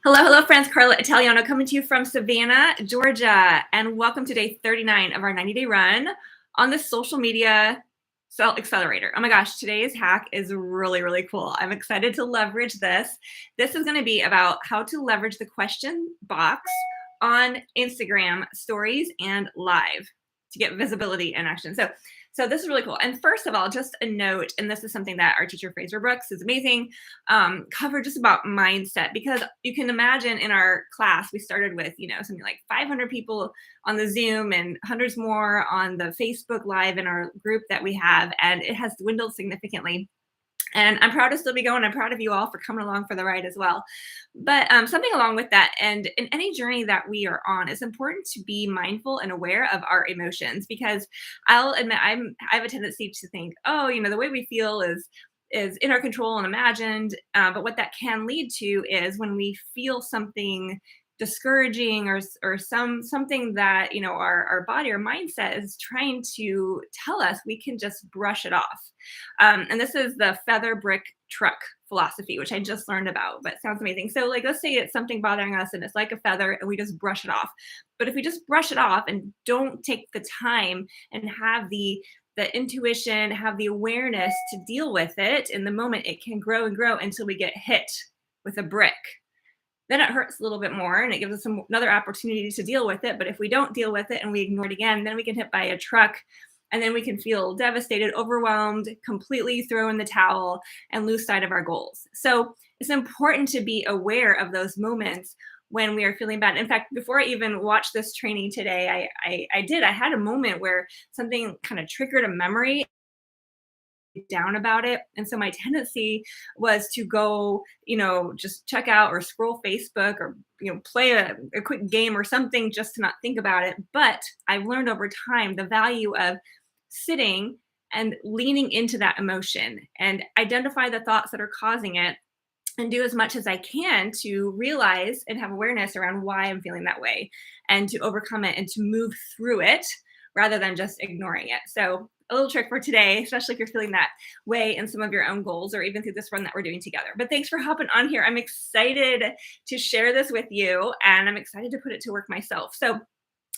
Hello, hello, friends. Carla Italiano coming to you from Savannah, Georgia, and welcome to day 39 of our 90-day run on the social media accelerator. Oh my gosh, today's hack is really, really cool. I'm excited to leverage this. This is going to be about how to leverage the question box on Instagram stories and live to get visibility and action. So this is really cool. And first of all, just a note, and this is something that our teacher Fraser Brooks is amazing, covered just about mindset, because you can imagine in our class, we started with, something like 500 people on the Zoom and hundreds more on the Facebook Live in our group that we have, and it has dwindled significantly. And I'm proud to still be going. I'm proud of you all for coming along for the ride as well. But something along with that, and in any journey that we are on, it's important to be mindful and aware of our emotions, because I'll admit I have a tendency to think, oh, the way we feel is in our control and imagined. But what that can lead to is when we feel something discouraging or something that our body or mindset is trying to tell us, we can just brush it off. And this is the feather brick truck philosophy, which I just learned about, but sounds amazing. So like, let's say it's something bothering us and it's like a feather and we just brush it off. But if we just brush it off and don't take the time and have the intuition, have the awareness to deal with it in the moment, it can grow and grow until we get hit with a brick. Then it hurts a little bit more and it gives us another opportunity to deal with it. But if we don't deal with it and we ignore it again, then we get hit by a truck, and then we can feel devastated, overwhelmed, completely throw in the towel and lose sight of our goals. So it's important to be aware of those moments when we are feeling bad. In fact, before I even watched this training today, I had a moment where something kind of triggered a memory down about it. And so my tendency was to go, just check out or scroll Facebook or, play a quick game or something just to not think about it. But I've learned over time the value of sitting and leaning into that emotion and identify the thoughts that are causing it, and do as much as I can to realize and have awareness around why I'm feeling that way and to overcome it and to move through it rather than just ignoring it. So a little trick for today, especially if you're feeling that way in some of your own goals or even through this run that we're doing together. But thanks for hopping on here. I'm excited to share this with you, and I'm excited to put it to work myself. So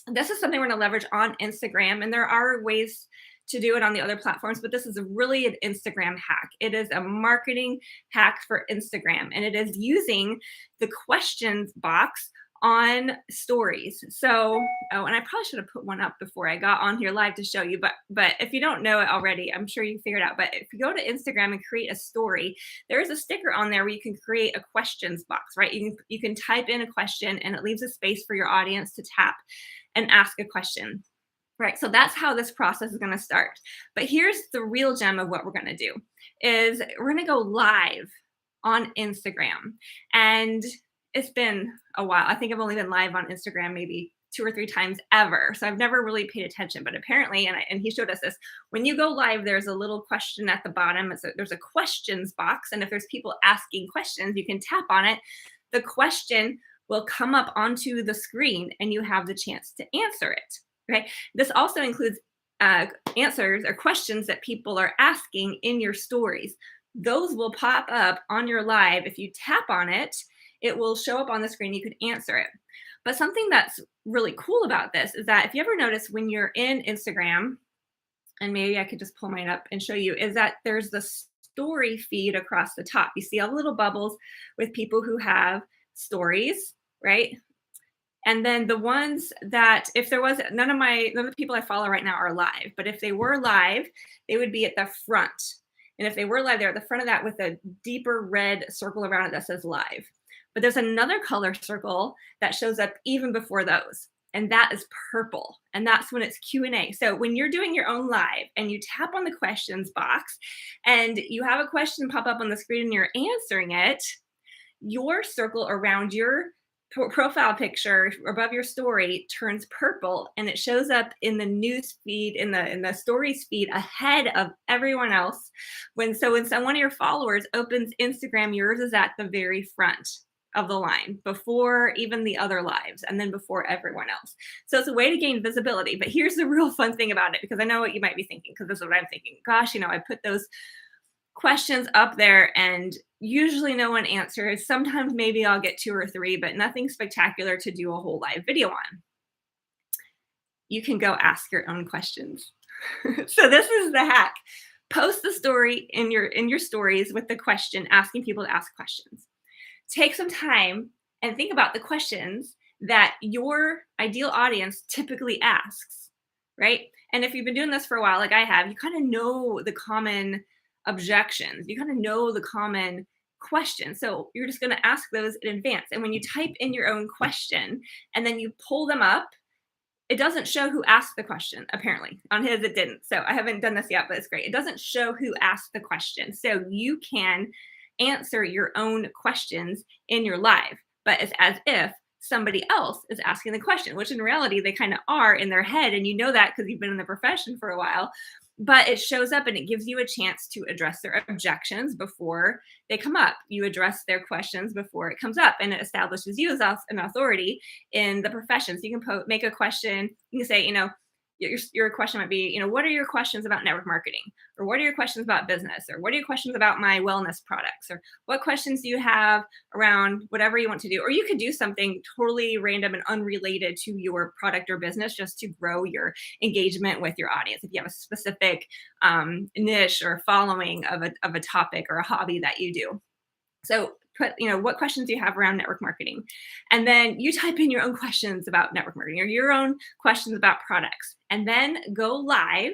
this is something we're going to leverage on Instagram, and there are ways to do it on the other platforms, but this is really an Instagram hack. It is a marketing hack for Instagram, and it is using the questions box on stories. So, and I probably should have put one up before I got on here live to show you, but if you don't know it already, I'm sure you figured out. But if you go to Instagram and create a story, there is a sticker on there where you can create a questions box, right? You can type in a question and it leaves a space for your audience to tap and ask a question. Right, so that's how this process is going to start. But here's the real gem of what we're going to do is we're going to go live on Instagram. And it's been a while. I think I've only been live on Instagram maybe 2 or 3 times ever. So I've never really paid attention, but apparently, and he showed us this, when you go live, there's a little question at the bottom. There's a questions box. And if there's people asking questions, you can tap on it. The question will come up onto the screen and you have the chance to answer it. Okay. This also includes answers or questions that people are asking in your stories. Those will pop up on your live. If you tap on it, it will show up on the screen. You could answer it. But something that's really cool about this is that if you ever notice when you're in Instagram, and maybe I could just pull mine up and show you, is that there's the story feed across the top. You see all the little bubbles with people who have stories, right? And then the ones that, if there was none of the people I follow right now are live, but if they were live, they would be at the front. And if they were live, they're at the front of that with a deeper red circle around it that says live. But there's another color circle that shows up even before those, and that is purple. And that's when it's Q&A. So when you're doing your own live and you tap on the questions box and you have a question pop up on the screen and you're answering it, your circle around your profile picture above your story turns purple, and it shows up in the news feed, in the stories feed ahead of everyone else. When one of your followers opens Instagram, yours is at the very front of the line before even the other lives, and then before everyone else. So it's a way to gain visibility. But here's the real fun thing about it, because I know what you might be thinking, because this is what I'm thinking. Gosh, I put those questions up there and Usually no one answers. Sometimes maybe I'll get 2 or 3, but nothing spectacular to do a whole live video on. You can go ask your own questions. So this is the hack. Post the story in your stories with the question, asking people to ask questions. Take some time and think about the questions that your ideal audience typically asks, right? And if you've been doing this for a while, like I have, you kind of know the common objections. You kind of know the common questions. So you're just going to ask those in advance. And when you type in your own question and then you pull them up, it doesn't show who asked the question, apparently. On his, it didn't. So I haven't done this yet, but it's great. It doesn't show who asked the question. So you can answer your own questions in your live, but it's as if somebody else is asking the question, which in reality they kind of are in their head. And you know that because you've been in the profession for a while. But it shows up and it gives you a chance to address their objections before they come up. You address their questions before it comes up, and it establishes you as an authority in the profession. So you can make a question. You can say, your question might be, what are your questions about network marketing? Or what are your questions about business? Or what are your questions about my wellness products? Or what questions do you have around whatever you want to do? Or you could do something totally random and unrelated to your product or business just to grow your engagement with your audience. If you have a specific niche or following of a topic or a hobby that you do. So put, what questions do you have around network marketing? And then you type in your own questions about network marketing or your own questions about products, and then go live.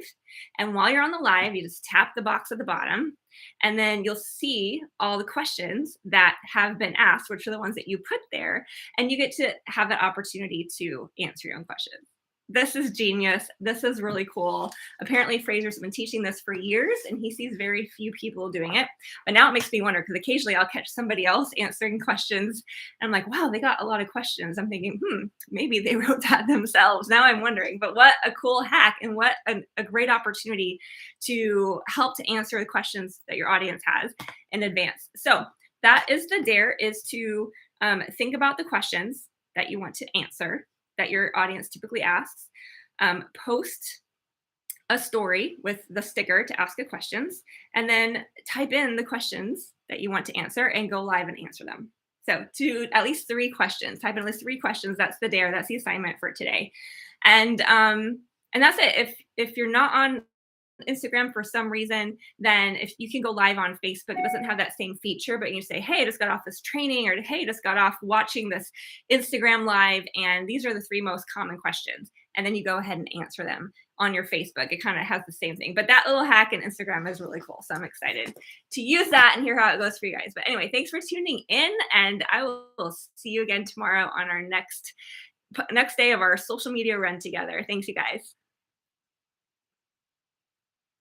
And while you're on the live, you just tap the box at the bottom, and then you'll see all the questions that have been asked, which are the ones that you put there, and you get to have that opportunity to answer your own questions. This is genius. This is really cool. Apparently, Fraser's been teaching this for years, and he sees very few people doing it. But now it makes me wonder, because occasionally I'll catch somebody else answering questions, and I'm like, wow, they got a lot of questions. I'm thinking, maybe they wrote that themselves. Now I'm wondering. But what a cool hack, and what a great opportunity to help to answer the questions that your audience has in advance. So that is the dare, is to think about the questions that you want to answer, that your audience typically asks. Post a story with the sticker to ask the questions, and then type in the questions that you want to answer and go live and answer them. So to at least 3 questions, type in at least 3 questions. That's the dare. That's the assignment for today. And that's it. If you're not on Instagram for some reason, then if you can go live on Facebook, it doesn't have that same feature, but you say, hey, I just got off this training, or hey, I just got off watching this Instagram live, and these are the 3 most common questions. And then you go ahead and answer them on your Facebook. It kind of has the same thing, but that little hack in Instagram is really cool. So I'm excited to use that and hear how it goes for you guys. But anyway, thanks for tuning in, and I will see you again tomorrow on our next day of our social media run together. Thanks, you guys.